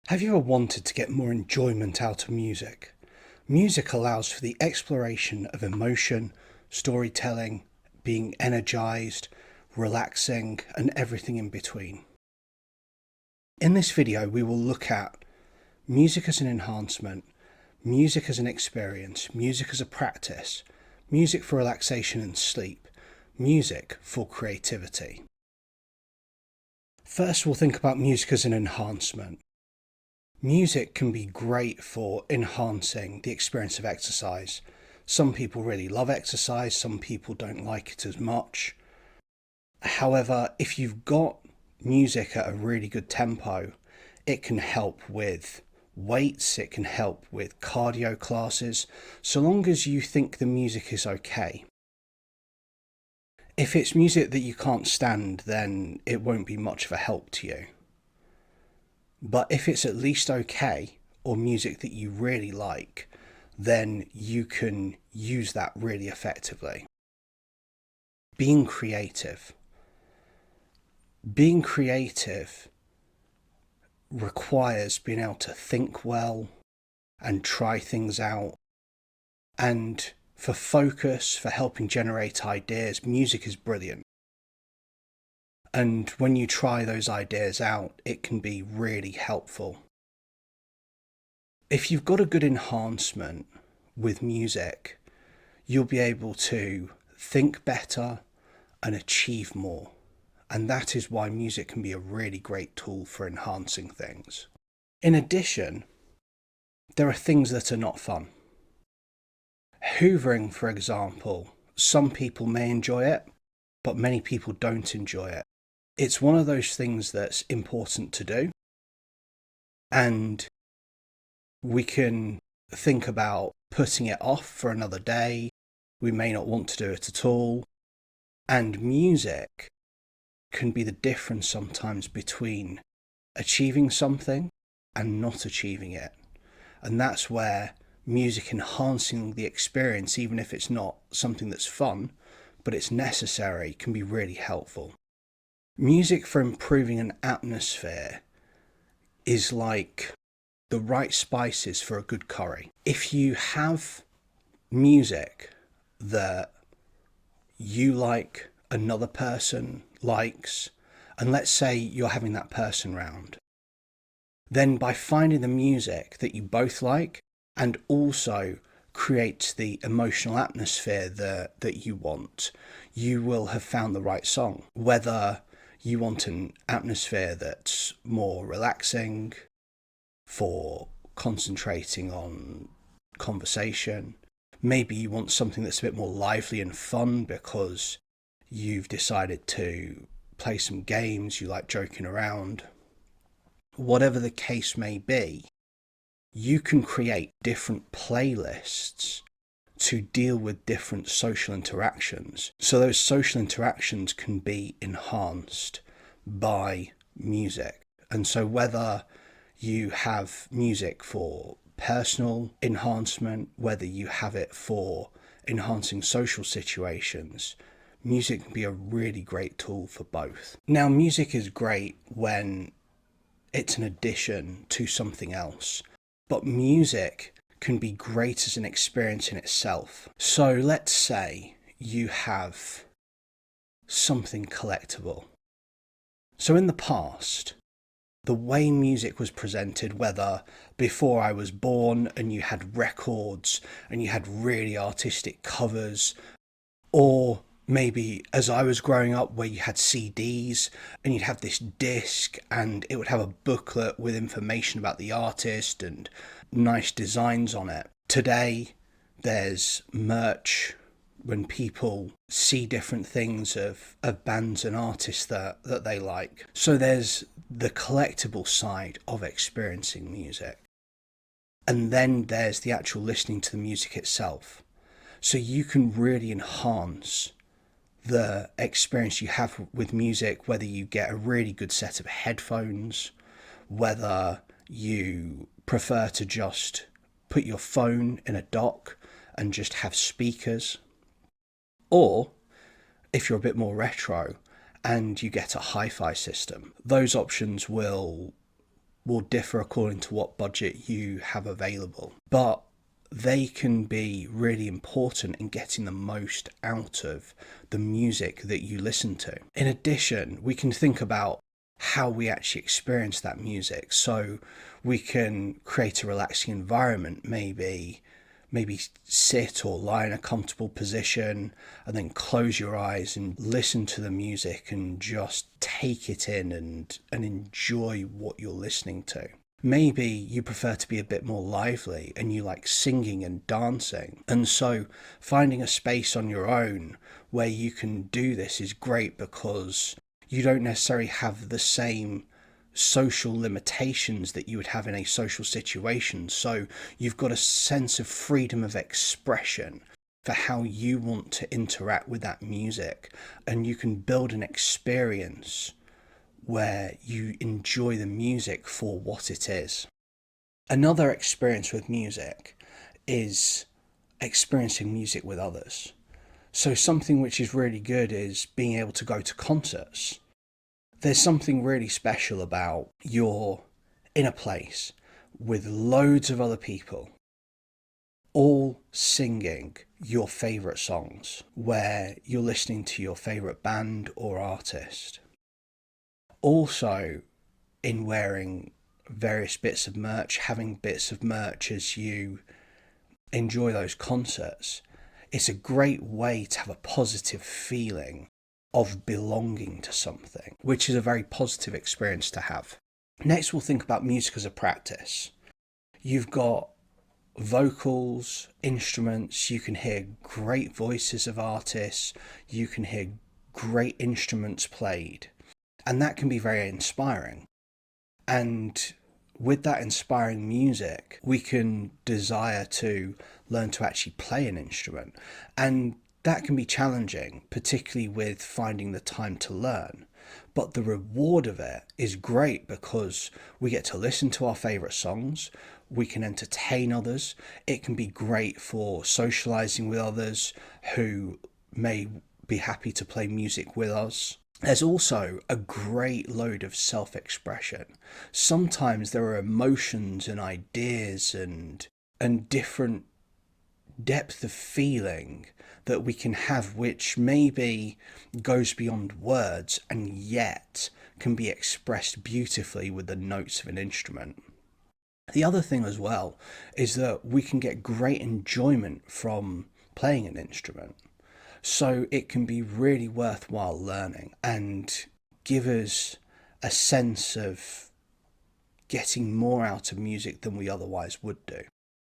Have you ever wanted to get more enjoyment out of music? Music allows for the exploration of emotion, storytelling, being energized, relaxing, and everything in between. In this video, we will look at music as an enhancement, music as an experience, music as a practice, music for relaxation and sleep, music for creativity. First, we'll think about music as an enhancement. Music can be great for enhancing the experience of exercise. Some people really love exercise, some people don't like it as much. However, if you've got music at a really good tempo, it can help with weights, it can help with cardio classes, so long as you think the music is okay. If it's music that you can't stand, then it won't be much of a help to you. But if it's at least okay, or music that you really like, then you can use that really effectively. Being creative. Being creative requires being able to think well and try things out. And for focus, for helping generate ideas, music is brilliant. And when you try those ideas out, it can be really helpful. If you've got a good enhancement with music, you'll be able to think better and achieve more. And that is why music can be a really great tool for enhancing things. In addition, there are things that are not fun. Hoovering, for example, some people may enjoy it, but many people don't enjoy it. It's one of those things that's important to do, and we can think about putting it off for another day. We may not want to do it at all. And music can be the difference sometimes between achieving something and not achieving it. And that's where music enhancing the experience, even if it's not something that's fun, but it's necessary, can be really helpful. Music for improving an atmosphere is like the right spices for a good curry. If you have music that you like, another person likes, and let's say you're having that person round, then by finding the music that you both like and also creates the emotional atmosphere that you want, you will have found the right song. Whether you want an atmosphere that's more relaxing, for concentrating on conversation. Maybe you want something that's a bit more lively and fun because you've decided to play some games, you like joking around. Whatever the case may be, you can create different playlists to deal with different social interactions. So those social interactions can be enhanced by music. And so whether you have music for personal enhancement, whether you have it for enhancing social situations, music can be a really great tool for both. Now, music is great when it's an addition to something else, but music can be great as an experience in itself. So let's say you have something collectible. So in the past, the way music was presented, whether before I was born and you had records and you had really artistic covers, or maybe as I was growing up where you had CDs and you'd have this disc and it would have a booklet with information about the artist and nice designs on it. Today, there's merch when people see different things of bands and artists that they like. So there's the collectible side of experiencing music. And then there's the actual listening to the music itself. So you can really enhance the experience you have with music, whether you get a really good set of headphones, whether you prefer to just put your phone in a dock and just have speakers, or if you're a bit more retro and you get a hi-fi system, those options will will differ according to what budget you have available, but they can be really important in getting the most out of the music that you listen to. In addition, we can think about how we actually experience that music. So we can create a relaxing environment, maybe sit or lie in a comfortable position and then close your eyes and listen to the music and just take it in and enjoy what you're listening to. Maybe you prefer to be a bit more lively and you like singing and dancing. And so finding a space on your own where you can do this is great, because you don't necessarily have the same social limitations that you would have in a social situation. So you've got a sense of freedom of expression for how you want to interact with that music, and you can build an experience where you enjoy the music for what it is. Another experience with music is experiencing music with others. So something which is really good is being able to go to concerts. There's something really special about you're in a place with loads of other people all singing your favourite songs, where you're listening to your favourite band or artist. Also, in wearing various bits of merch, having bits of merch as you enjoy those concerts, it's a great way to have a positive feeling of belonging to something, which is a very positive experience to have. Next, we'll think about music as a practice. You've got vocals, instruments, you can hear great voices of artists, you can hear great instruments played, and that can be very inspiring. And with that inspiring music, we can desire to learn to actually play an instrument. And that can be challenging, particularly with finding the time to learn. But the reward of it is great, because we get to listen to our favourite songs, we can entertain others, it can be great for socialising with others who may be happy to play music with us. There's also a great load of self-expression. Sometimes there are emotions and ideas and different depth of feeling that we can have, which maybe goes beyond words and yet can be expressed beautifully with the notes of an instrument. The other thing as well is that we can get great enjoyment from playing an instrument. So it can be really worthwhile learning and give us a sense of getting more out of music than we otherwise would do.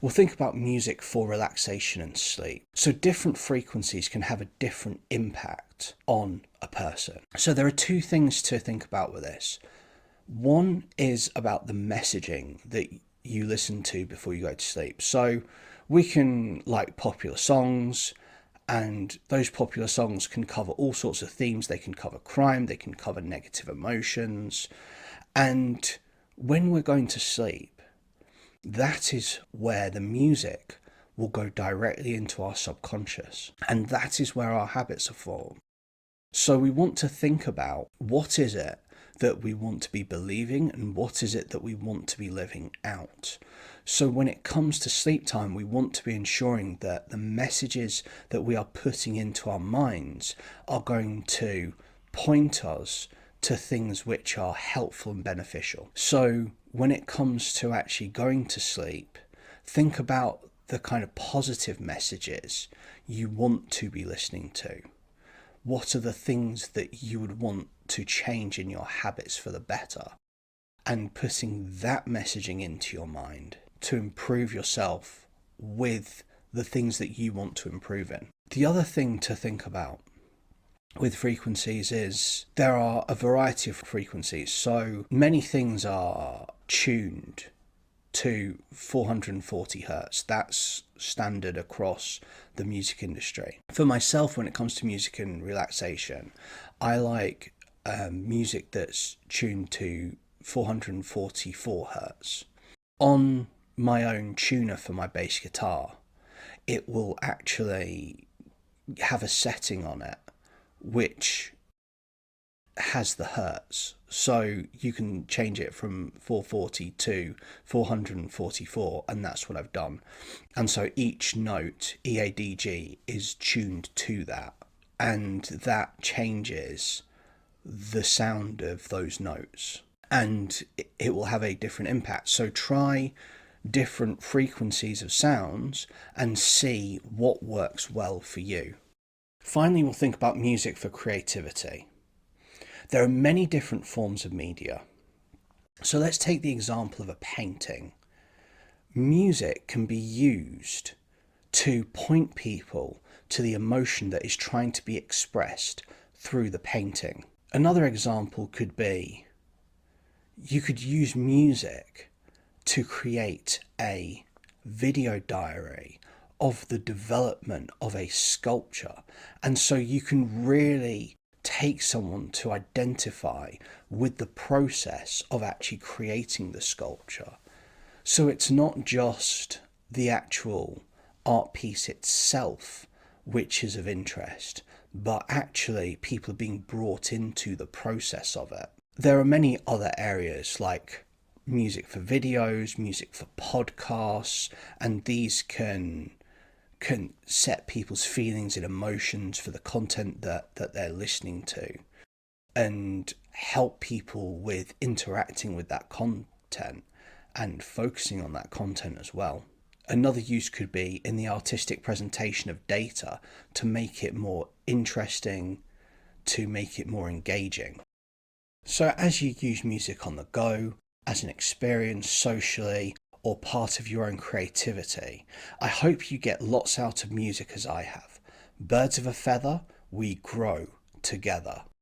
We'll think about music for relaxation and sleep. So different frequencies can have a different impact on a person. So there are two things to think about with this. One is about the messaging that you listen to before you go to sleep. So we can like popular songs, and those popular songs can cover all sorts of themes. They can cover crime, they can cover negative emotions. And when we're going to sleep, that is where the music will go directly into our subconscious. And that is where our habits are formed. So we want to think about, what is it that we want to be believing and what is it that we want to be living out. So when it comes to sleep time, we want to be ensuring that the messages that we are putting into our minds are going to point us to things which are helpful and beneficial. So when it comes to actually going to sleep, think about the kind of positive messages you want to be listening to. What are the things that you would want to change in your habits for the better? And putting that messaging into your mind to improve yourself with the things that you want to improve in. The other thing to think about with frequencies is there are a variety of frequencies. So many things are tuned to 440 hertz. That's standard across the music industry. For myself, when it comes to music and relaxation, I like music that's tuned to 444 hertz. On my own tuner for my bass guitar, it will actually have a setting on it which has the hertz. So you can change it from 440 to 444, and that's what I've done. And so each note, EADG, is tuned to that, and that changes the sound of those notes, and it will have a different impact. So try different frequencies of sounds and see what works well for you. Finally, we'll think about music for creativity. There are many different forms of media. So let's take the example of a painting. Music can be used to point people to the emotion that is trying to be expressed through the painting. Another example could be you could use music to create a video diary of the development of a sculpture. And so you can really take someone to identify with the process of actually creating the sculpture. So it's not just the actual art piece itself which is of interest, but actually people are being brought into the process of it. There are many other areas like music for videos, music for podcasts, and these can set people's feelings and emotions for the content that they're listening to, and help people with interacting with that content and focusing on that content as well. Another use could be in the artistic presentation of data to make it more interesting, to make it more engaging. So as you use music on the go, as an experience socially, or part of your own creativity, I hope you get lots out of music as I have. Birds of a feather, we grow together.